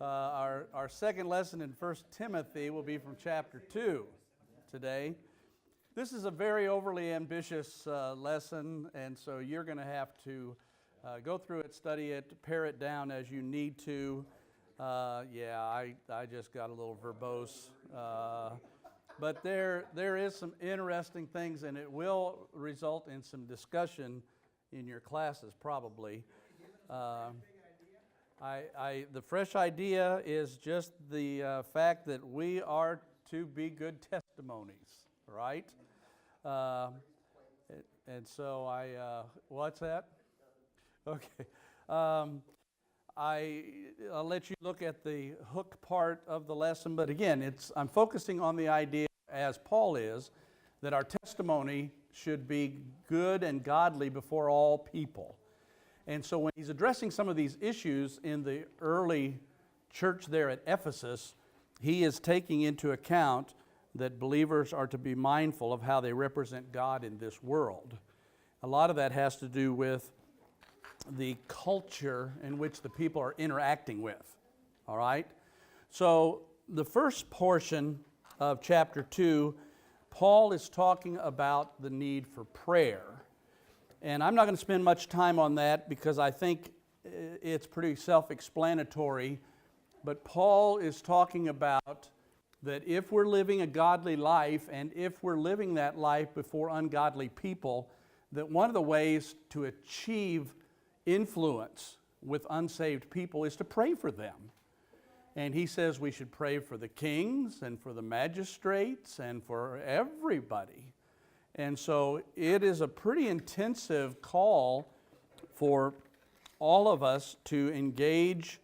Our second lesson in 1 Timothy will be from chapter 2 today. This is a very overly ambitious lesson, and so you're going to have to go through it, study it, pare it down as you need to. I just got a little verbose. But there is some interesting things, and it will result in some discussion in your classes probably. The fresh idea is just the fact that we are to be good testimonies, right? And so what's that? Okay. I'll let you look at the hook part of the lesson, but again, I'm focusing on the idea, as Paul is, that our testimony should be good and godly before all people. And so when he's addressing some of these issues in the early church there at Ephesus, he is taking into account that believers are to be mindful of how they represent God in this world. A lot of that has to do with the culture in which the people are interacting with, all right? So the first portion of chapter 2, Paul is talking about the need for prayer. And I'm not going to spend much time on that because I think it's pretty self-explanatory. But Paul is talking about that if we're living a godly life and if we're living that life before ungodly people, that one of the ways to achieve influence with unsaved people is to pray for them. And he says we should pray for the kings and for the magistrates and for everybody. And so it is a pretty intensive call for all of us to engage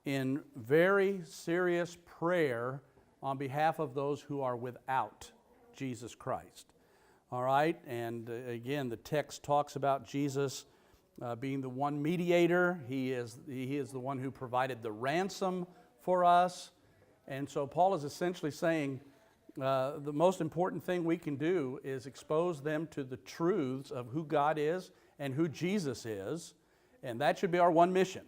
in very serious prayer on behalf of those who are without Jesus Christ. All right, and again, the text talks about Jesus being the one mediator. He is the one who provided the ransom for us. And so Paul is essentially saying, the most important thing we can do is expose them to the truths of who God is and who Jesus is, and that should be our one mission.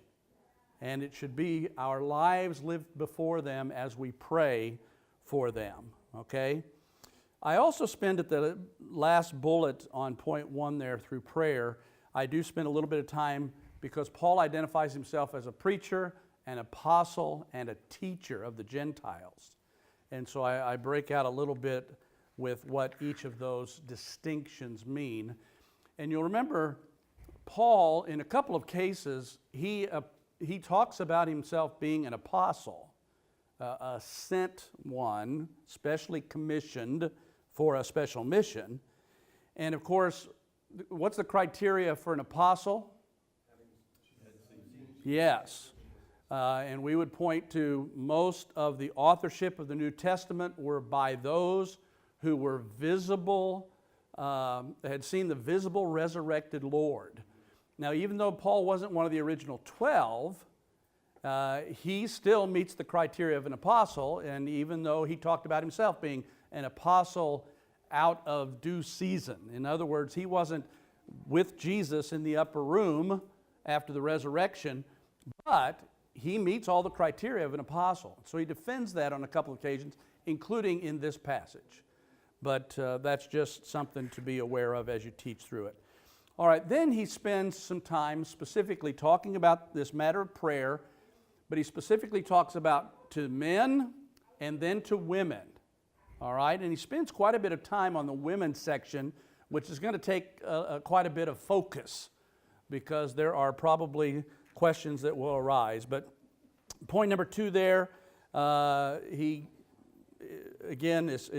And it should be our lives lived before them as we pray for them, okay? I also spend at the last bullet on point 1 there through prayer, I do spend a little bit of time because Paul identifies himself as a preacher, an apostle, and a teacher of the Gentiles. And so I break out a little bit with what each of those distinctions mean. And you'll remember Paul, in a couple of cases, he talks about himself being an apostle, a sent one, specially commissioned for a special mission. And of course, what's the criteria for an apostle? Yes. And we would point to most of the authorship of the New Testament were by those who were visible, had seen the visible resurrected Lord. Now, even though Paul wasn't one of the original 12, he still meets the criteria of an apostle, and even though he talked about himself being an apostle out of due season. In other words, he wasn't with Jesus in the upper room after the resurrection, but he meets all the criteria of an apostle. So he defends that on a couple of occasions, including in this passage. But that's just something to be aware of as you teach through it. All right, then he spends some time specifically talking about this matter of prayer, but he specifically talks about to men and then to women. All right, and he spends quite a bit of time on the women's section, which is going to take quite a bit of focus because there are probably questions that will arise. But point number 2 there, he again is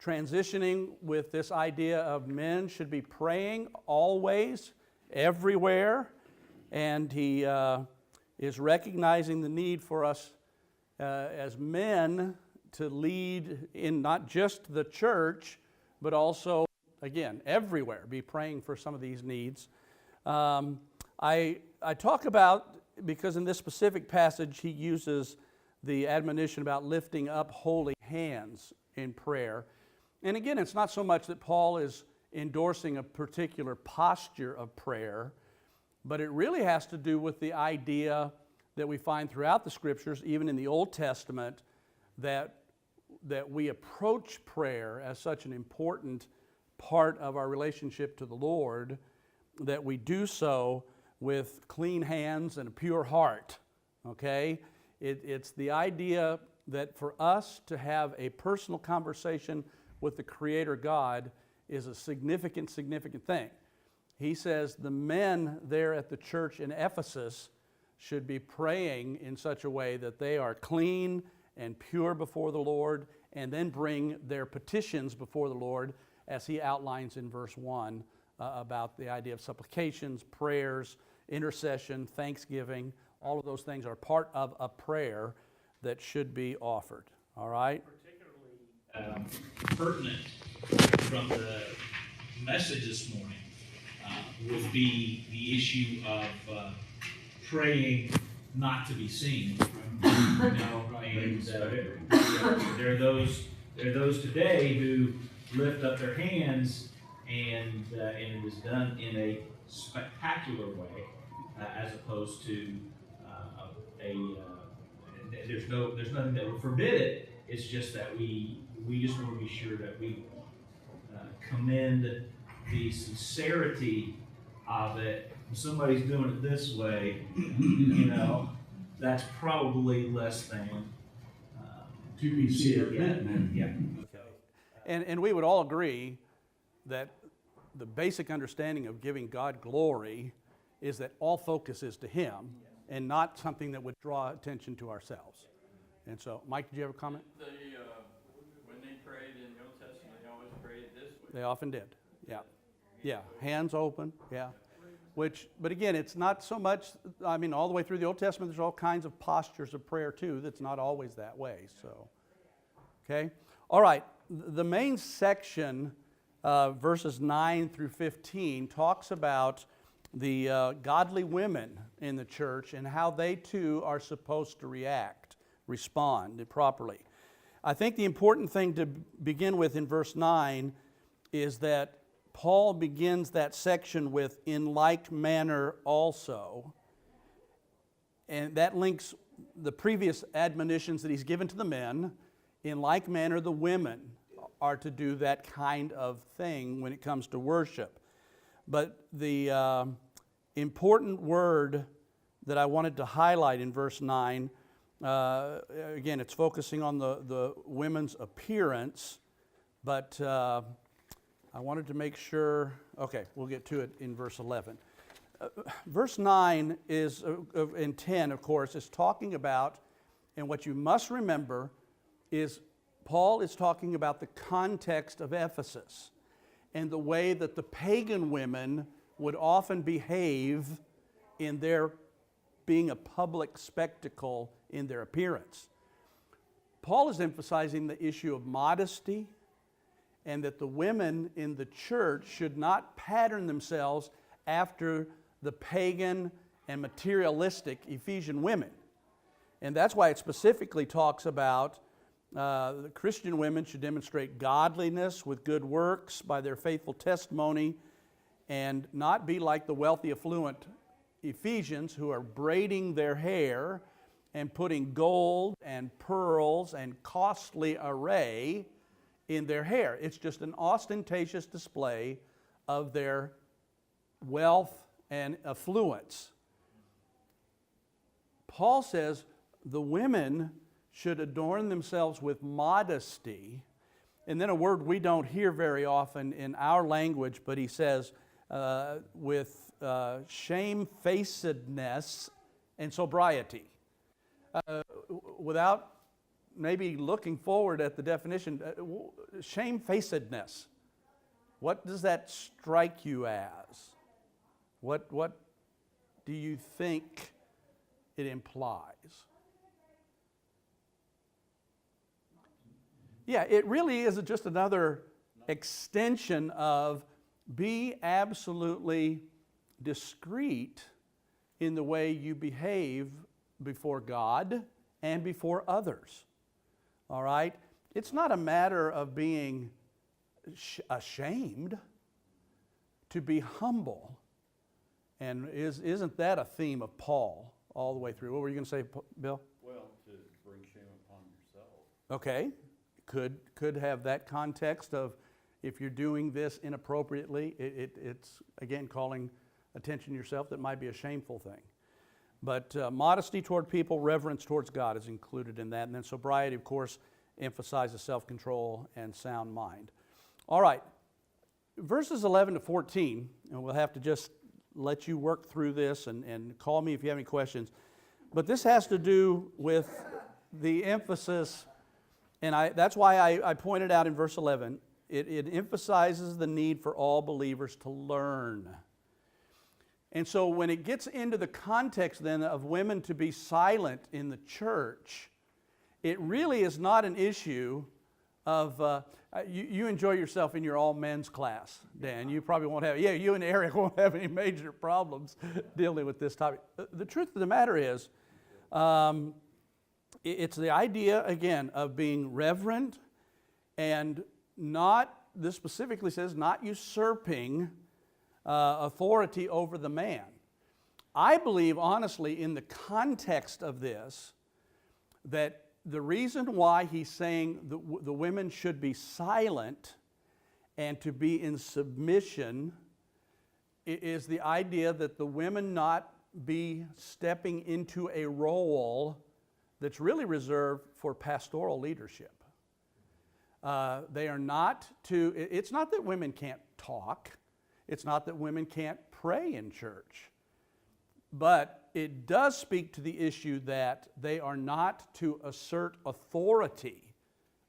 transitioning with this idea of men should be praying always, everywhere, and he is recognizing the need for us as men to lead in not just the church, but also, again, everywhere, be praying for some of these needs. I talk about, because in this specific passage he uses the admonition about lifting up holy hands in prayer. And again, it's not so much that Paul is endorsing a particular posture of prayer, but it really has to do with the idea that we find throughout the Scriptures, even in the Old Testament, that we approach prayer as such an important part of our relationship to the Lord, that we do so with clean hands and a pure heart, okay? It's the idea that for us to have a personal conversation with the Creator God is a significant thing. He says the men there at the church in Ephesus should be praying in such a way that they are clean and pure before the Lord, and then bring their petitions before the Lord, as he outlines in verse 1 about the idea of supplications, prayers, intercession, thanksgiving. All of those things are part of a prayer that should be offered. All right? Particularly pertinent from the message this morning would be the issue of praying not to be seen. And there are those today who lift up their hands, and it is done in a spectacular way, as opposed to there's nothing that would forbid it. It's just that we just want to be sure that we commend the sincerity of it. If somebody's doing it this way, that's probably less than to be sincere. Yeah. And we would all agree that the basic understanding of giving God glory is that all focus is to Him and not something that would draw attention to ourselves. And so, Mike, did you have a comment? When they prayed in the Old Testament, they always prayed this way. They often did, yeah. Yeah, hands open, yeah. But again, it's not so much, all the way through the Old Testament, there's all kinds of postures of prayer too that's not always that way, so. Okay, all right, the main section, verses 9 through 15, talks about the godly women in the church and how they too are supposed to respond properly. I think the important thing to begin with in verse 9 is that Paul begins that section with, "in like manner also." And that links the previous admonitions that he's given to the men. In like manner, the women are to do that kind of thing when it comes to worship. But the important word that I wanted to highlight in verse 9, again, it's focusing on the women's appearance, but I wanted to make sure, okay, we'll get to it in verse 11. Verse 9 is, and 10, of course, is talking about, and what you must remember is Paul is talking about the context of Ephesus and the way that the pagan women would often behave in their being a public spectacle in their appearance. Paul is emphasizing the issue of modesty, and that the women in the church should not pattern themselves after the pagan and materialistic Ephesian women. And that's why it specifically talks about the Christian women should demonstrate godliness with good works by their faithful testimony, and not be like the wealthy, affluent Ephesians who are braiding their hair and putting gold and pearls and costly array in their hair. It's just an ostentatious display of their wealth and affluence. Paul says the women should adorn themselves with modesty, and then a word we don't hear very often in our language, but he says with shamefacedness and sobriety. Without maybe looking forward at the definition, shamefacedness. What does that strike you as? What do you think it implies? Yeah, it really is just another extension of be absolutely discreet in the way you behave before God and before others. All right? It's not a matter of being ashamed, to be humble. And isn't that a theme of Paul all the way through. What were you going to say, Bill? Well, to bring shame upon yourself. Okay, could have that context of if you're doing this inappropriately, it's again calling attention to yourself. That might be a shameful thing. But modesty toward people, reverence towards God is included in that. And then sobriety, of course, emphasizes self-control and sound mind. All right, verses 11 to 14, and we'll have to just let you work through this and call me if you have any questions. But this has to do with the emphasis, and that's why I pointed out in verse 11, it emphasizes the need for all believers to learn. And so when it gets into the context then of women to be silent in the church, it really is not an issue of, you enjoy yourself in your all men's class, Dan. You probably won't have, you and Eric won't have any major problems dealing with this topic. The truth of the matter is, it's the idea, again, of being reverent and not, this specifically says, not usurping authority over the man. I believe, honestly, in the context of this, that the reason why he's saying the women should be silent and to be in submission is the idea that the women not be stepping into a role that's really reserved for pastoral leadership. They are not to, it's not that women can't talk. It's not that women can't pray in church. But it does speak to the issue that they are not to assert authority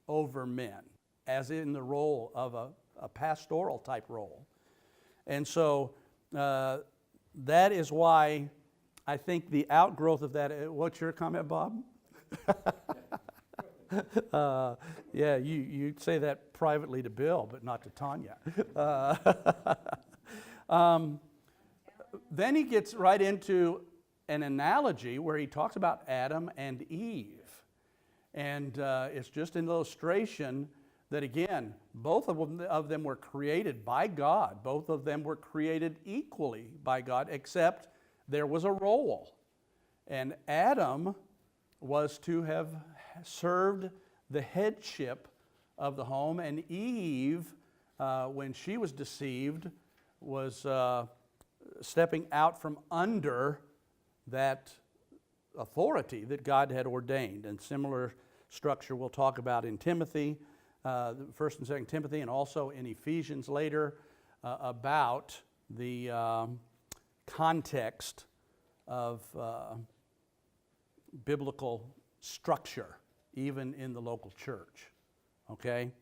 over men, as in the role of a pastoral type role. And so that is why I think the outgrowth of that, what's your comment, Bob? Yeah, you say that privately to Bill, but not to Tanya. Then he gets right into an analogy where he talks about Adam and Eve. And it's just an illustration that, again, both of them were created by God. Both of them were created equally by God, except there was a role. And Adam was to have served the headship of the home, and Eve, when she was deceived, was stepping out from under that authority that God had ordained. And similar structure we'll talk about in Timothy, 1st and 2nd Timothy, and also in Ephesians later, about the context of biblical structure, even in the local church. Okay?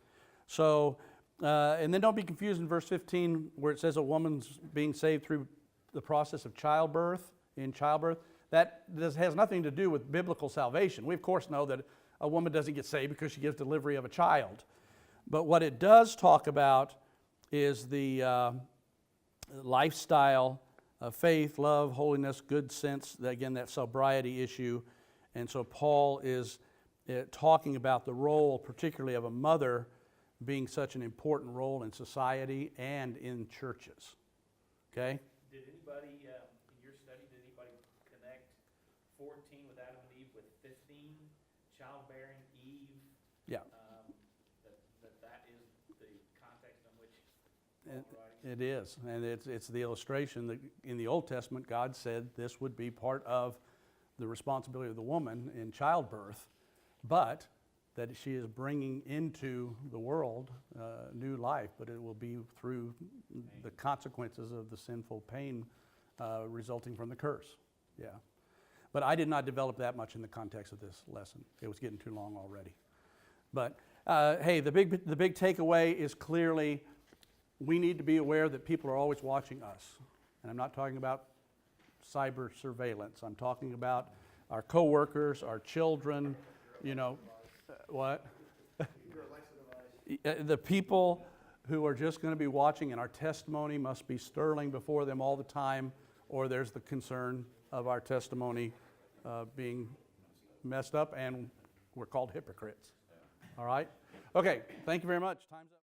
So, and then don't be confused in verse 15 where it says a woman's being saved through the process of childbirth, in childbirth. That has nothing to do with biblical salvation. We, of course, know that a woman doesn't get saved because she gives delivery of a child. But what it does talk about is the lifestyle of faith, love, holiness, good sense, again, that sobriety issue. And so Paul is talking about the role, particularly of a mother, being such an important role in society and in churches. Okay? Did anybody, in your study, did anybody connect 14 with Adam and Eve with 15, childbearing Eve? Yeah. That is the context in which Paul's writing? It is, and it's the illustration that in the Old Testament God said this would be part of the responsibility of the woman in childbirth, but that she is bringing into the world new life, but it will be through the consequences of the sinful pain resulting from the curse. Yeah. But I did not develop that much in the context of this lesson. It was getting too long already. But hey, the big takeaway is clearly we need to be aware that people are always watching us. And I'm not talking about cyber surveillance. I'm talking about our coworkers, our children, what? The people who are just going to be watching, and our testimony must be sterling before them all the time, or there's the concern of our testimony being messed up, and we're called hypocrites. All right? Okay, thank you very much. Time's up.